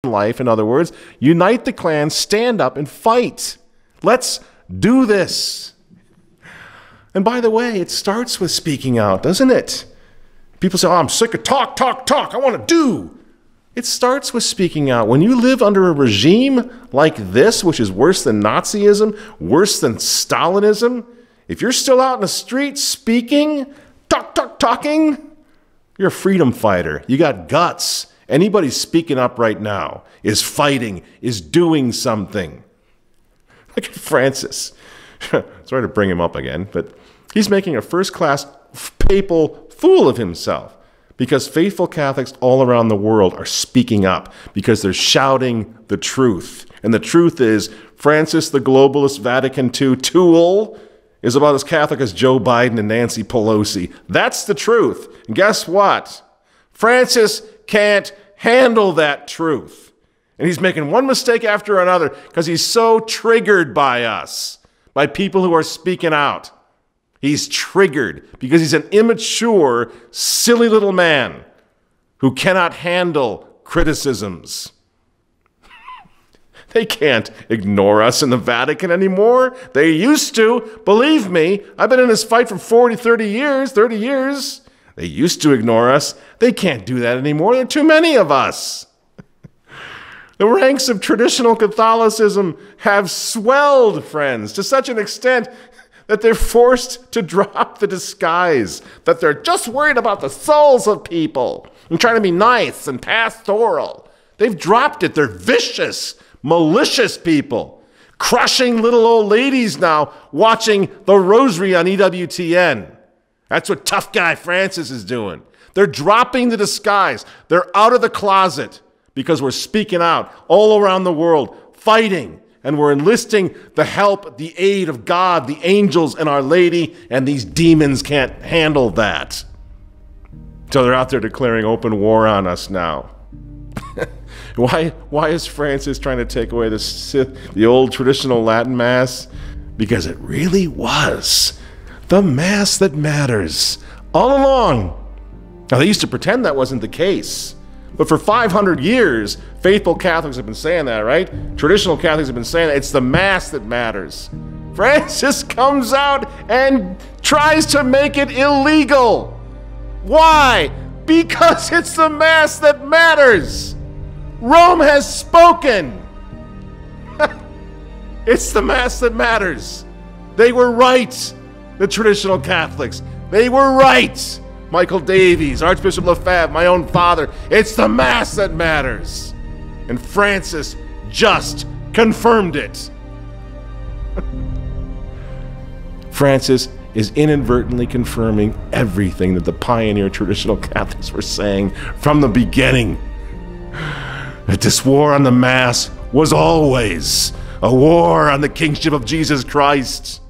life, in other words, unite the clan, stand up and fight. Let's do this. And by the way, it starts with speaking out, doesn't it? People say, oh, I'm sick of talk, talk, talk. I want to do. It starts with speaking out. When you live under a regime like this, which is worse than Nazism, worse than Stalinism, if you're still out in the street speaking, talking, you're a freedom fighter. You got guts. Anybody speaking up right now is fighting, is doing something. Look at Francis. Sorry to bring him up again, but he's making a first-class papal fool of himself because faithful Catholics all around the world are speaking up because they're shouting the truth. And the truth is, Francis, the globalist Vatican II tool, is about as Catholic as Joe Biden and Nancy Pelosi. That's the truth. And guess what? Francis can't handle that truth. And he's making one mistake after another because he's so triggered by us, by people who are speaking out. He's triggered because he's an immature, silly little man who cannot handle criticisms. They can't ignore us in the Vatican anymore. They used to. Believe me, I've been in this fight for 30 years. They used to ignore us. They can't do that anymore. There are too many of us. The ranks of traditional Catholicism have swelled, friends, to such an extent that they're forced to drop the disguise, that they're just worried about the souls of people and trying to be nice and pastoral. They've dropped it. They're vicious, malicious people, crushing little old ladies now, watching the rosary on EWTN. That's what tough guy Francis is doing. They're dropping the disguise. They're out of the closet because we're speaking out all around the world, fighting, and we're enlisting the help, the aid of God, the angels, and Our Lady, and these demons can't handle that. So they're out there declaring open war on us now. Why is Francis trying to take away the old traditional Latin Mass? Because it really was the Mass that matters all along. Now, they used to pretend that wasn't the case. But for 500 years, faithful Catholics have been saying that, right? Traditional Catholics have been saying that it's the Mass that matters. Francis comes out and tries to make it illegal. Why? Because it's the Mass that matters. Rome has spoken. It's the Mass that matters. They were right, the traditional Catholics. They were right. Michael Davies, Archbishop Lefebvre, my own father. It's the Mass that matters. And Francis just confirmed it. Francis is inadvertently confirming everything that the pioneer traditional Catholics were saying from the beginning. That this war on the Mass was always a war on the kingship of Jesus Christ.